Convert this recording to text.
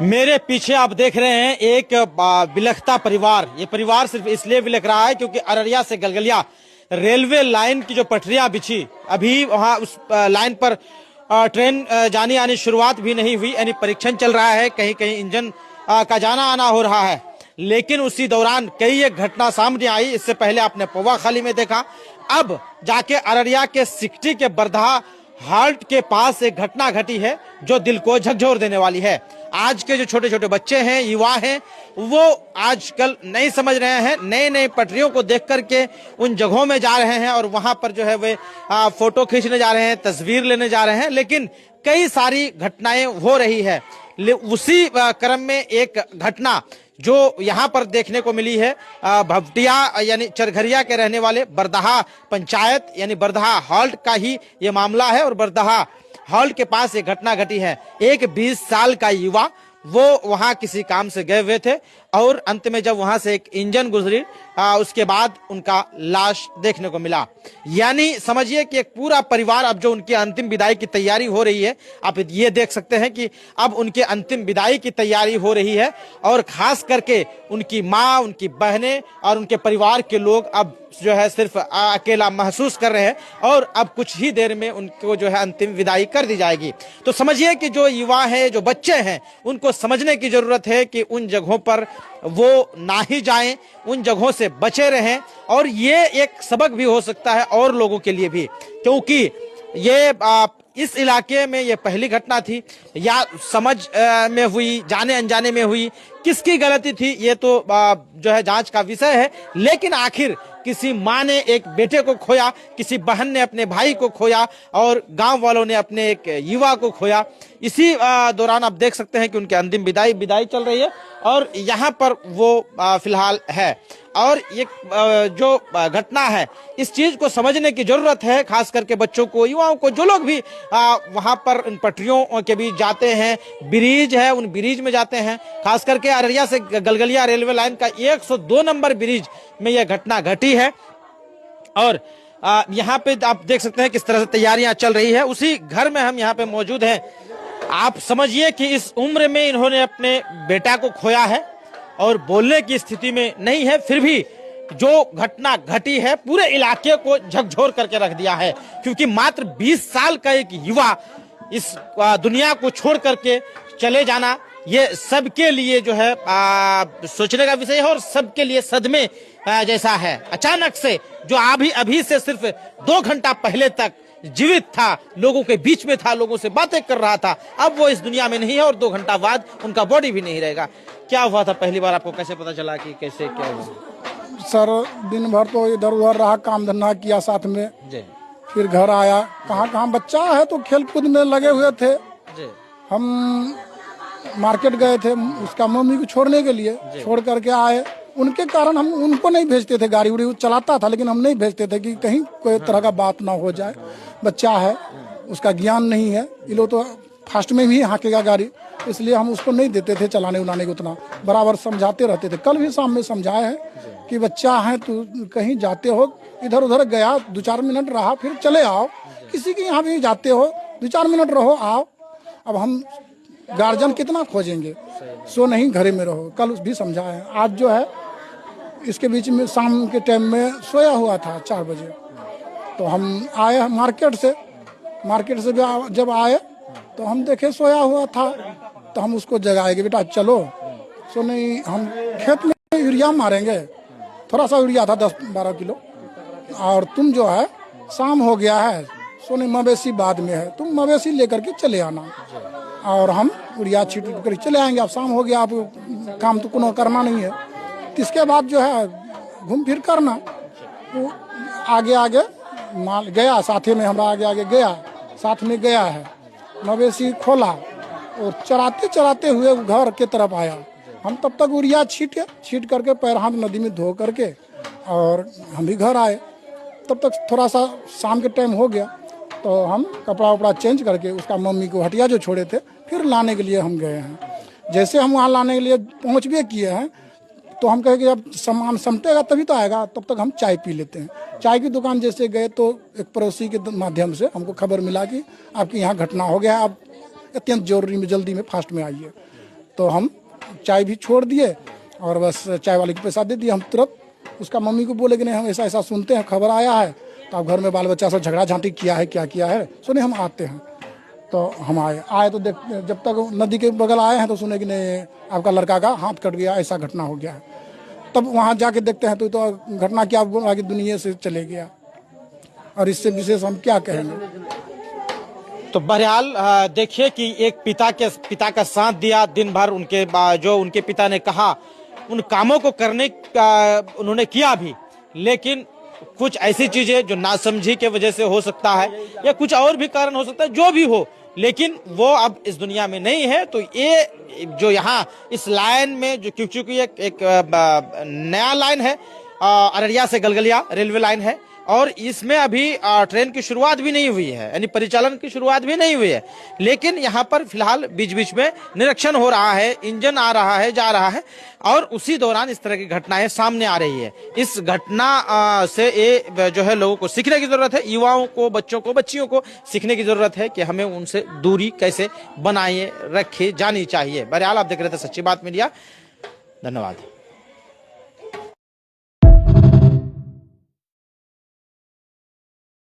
मेरे पीछे आप देख रहे हैं एक बिलखता परिवार। ये परिवार सिर्फ इसलिए बिलख रहा है क्योंकि अररिया से गलगलिया रेलवे लाइन की जो पटरियां बिछी, अभी वहां उस लाइन पर ट्रेन जाने आने शुरुआत भी नहीं हुई, यानी परीक्षण चल रहा है, कहीं कहीं इंजन का जाना आना हो रहा है। लेकिन उसी दौरान कई एक घटना सामने आई। इससे पहले आपने पौवाखाली में देखा, अब जाके अररिया के सिकटी के बरधा हाल्ट के पास एक घटना घटी है जो दिल को झकझोर देने वाली है। आज के जो छोटे छोटे बच्चे हैं, युवा हैं, वो आजकल नहीं समझ रहे हैं, नए नए पटरियों को देख करके उन जगहों में जा रहे हैं और वहां पर जो है वे फोटो खींचने जा रहे हैं, तस्वीर लेने जा रहे हैं। लेकिन कई सारी घटनाएं हो रही है। उसी क्रम में एक घटना जो यहाँ पर देखने को मिली है, भवटिया यानी चरघरिया के रहने वाले बरदहा पंचायत यानी बरदहा हॉल्ट का ही ये मामला है। और बरदहा हॉल्ट के पास एक घटना घटी है। एक 20 साल का युवा, वो वहां किसी काम से गए हुए थे और अंत में जब वहां से एक इंजन गुजरी, उसके बाद उनका लाश देखने को मिला। यानी समझिए कि एक पूरा परिवार, अब जो उनकी अंतिम विदाई की तैयारी हो रही है, आप ये देख सकते हैं कि अब उनके अंतिम विदाई की तैयारी हो रही है और खास करके उनकी माँ, उनकी बहनें और उनके परिवार के लोग अब जो है सिर्फ अकेला महसूस कर रहे हैं और अब कुछ ही देर में उनको जो है अंतिम विदाई कर दी जाएगी। तो समझिए कि जो युवा है, जो बच्चे हैं, उनको समझने की जरूरत है कि उन जगहों पर वो ना ही जाएं, उन जगहों से बचे रहें। और ये एक सबक भी हो सकता है और लोगों के लिए भी, क्योंकि ये इस इलाके में ये पहली घटना थी, या समझ में हुई, जाने अनजाने में हुई, किसकी गलती थी ये तो जो है जांच का विषय है। लेकिन आखिर किसी माँ ने एक बेटे को खोया, किसी बहन ने अपने भाई को खोया और गांव वालों ने अपने एक युवा को खोया। इसी दौरान आप देख सकते हैं कि उनके अंतिम विदाई चल रही है और यहाँ पर वो फिलहाल है। और ये जो घटना है, इस चीज को समझने की जरूरत है, खास करके बच्चों को, युवाओं को, जो लोग भी वहां पर इन पटरियों के बीच जाते हैं, ब्रिज है उन ब्रिज में जाते हैं। खास करके अररिया से गलगलिया रेलवे लाइन का 102 नंबर ब्रिज में यह घटना घटी है। और यहाँ पे आप देख सकते हैं किस तरह से तैयारियां चल रही है। उसी घर में हम यहाँ पे मौजूद हैं। आप समझिए कि इस उम्र में इन्होंने अपने बेटा को खोया है और बोलने की स्थिति में नहीं है, फिर भी जो घटना घटी है पूरे इलाके को झकझोर करके रख दिया है। क्योंकि मात्र 20 साल का एक युवा इस दुनिया को छोड़ करके चले जाना, ये सबके लिए जो है सोचने का विषय है और सबके लिए सदमे जैसा है। अचानक से जो अभी से सिर्फ 2 घंटा पहले तक जीवित था, लोगों के बीच में था, लोगों से बातें कर रहा था, अब वो इस दुनिया में नहीं है और 2 घंटा बाद उनका बॉडी भी नहीं रहेगा। क्या हुआ था पहली बार, आपको कैसे पता चला कि कैसे क्या हुआ? सर दिन भर तो इधर उधर रहा, काम धंधा किया साथ में जी। फिर घर आया, कहाँ बच्चा है तो खेल कूद में लगे हुए थे जी। हम मार्केट गए थे उसका मम्मी को छोड़ने के लिए, छोड़ करके आए। उनके कारण हम उनको नहीं भेजते थे, गाड़ी उड़ी चलाता था लेकिन हम नहीं भेजते थे कि कहीं कोई तरह का बात ना हो जाए। बच्चा है, उसका ज्ञान नहीं है, ये लोग तो फास्ट में भी हाँकेगा गाड़ी, इसलिए हम उसको नहीं देते थे चलाने उलाने को। उतना बराबर समझाते रहते थे। कल भी शाम में समझाए हैं कि बच्चा है, तू कहीं जाते हो, इधर उधर गया 2-4 मिनट रहा, फिर चले आओ। किसी के यहाँ भी जाते हो 2-4 मिनट रहो, आओ। अब हम गार्जियन कितना खोजेंगे, सो नहीं घरे में रहो। कल भी समझाए हैं। आज जो है इसके बीच में शाम के टाइम में सोया हुआ था 4 बजे, तो हम आए मार्केट से जब आए तो हम देखे सोया हुआ था, तो हम उसको जगाए कि बेटा चलो। सो नहीं, हम खेत में यूरिया मारेंगे, थोड़ा सा यूरिया था 10-12 किलो, और तुम जो है शाम हो गया है, सो नहीं मवेशी बाद में है, तुम मवेशी लेकर के चले आना और हम यूरिया छीट कर चले आएंगे। अब शाम हो गया, आप काम तो कोनो करना नहीं है, इसके बाद जो है घूम फिर करना। तो आगे माल गया, साथे में हमारा आगे गया, साथ में गया है, मवेशी खोला और चराते हुए घर के तरफ आया। हम तब तक यूरिया छीट करके पैर हाथ नदी में धो करके और हम भी घर आए। तब तक थोड़ा सा शाम के टाइम हो गया, तो हम कपड़ा वपड़ा चेंज करके उसका मम्मी को हटिया जो छोड़े थे फिर लाने के लिए हम गए हैं। जैसे हम वहाँ लाने के लिए पहुँच भी किए हैं, तो हम कहे कि जब सामान समटेगा तभी तो आएगा, तब तक हम चाय पी लेते हैं। चाय की दुकान जैसे गए तो एक पड़ोसी के माध्यम से हमको खबर मिला कि आपके यहाँ घटना हो गया, आप अत्यंत जरूरी में जल्दी में फास्ट में आइए। तो हम चाय भी छोड़ दिए और बस चाय वाले को पैसा दे दिए। हम तुरंत उसका मम्मी को बोले कि नहीं हम ऐसा ऐसा सुनते हैं, खबर आया है, तो आप घर में बाल बच्चा से झगड़ा झांटी किया है, क्या किया है, सुने हम आते हैं। तो हम आए तो देख, जब तक नदी के बगल आए हैं तो सुने कि नहीं आपका लड़का का हाथ कट गया, ऐसा घटना हो गया है। तब वहाँ जाके देखते हैं तो घटना क्या आगे दुनिया से चले गया, और इससे विशेष हम क्या कहेंगे। तो बहरहाल देखिए कि एक पिता का साथ दिया दिन भर, उनके जो उनके पिता ने कहा उन कामों को करने का उन्होंने किया भी, लेकिन कुछ ऐसी चीजें जो नासमझी के वजह से हो सकता है या कुछ और भी कारण हो सकता है, जो भी हो, लेकिन वो अब इस दुनिया में नहीं है। तो ये जो यहाँ इस लाइन में जो क्योंकि एक नया लाइन है, अररिया से गलगलिया रेलवे लाइन है, और इसमें अभी ट्रेन की शुरुआत भी नहीं हुई है, यानी परिचालन की शुरुआत भी नहीं हुई है। लेकिन यहाँ पर फिलहाल बीच बीच में निरीक्षण हो रहा है, इंजन आ रहा है, जा रहा है, और उसी दौरान इस तरह की घटनाएं सामने आ रही है। इस घटना से ये जो है लोगों को सीखने की जरूरत है, युवाओं को, बच्चों को, बच्चियों को सीखने की जरूरत है कि हमें उनसे दूरी कैसे बनाए रखी जानी चाहिए। बहरहाल आप देख रहे थे सच्ची बात मीडिया। धन्यवाद।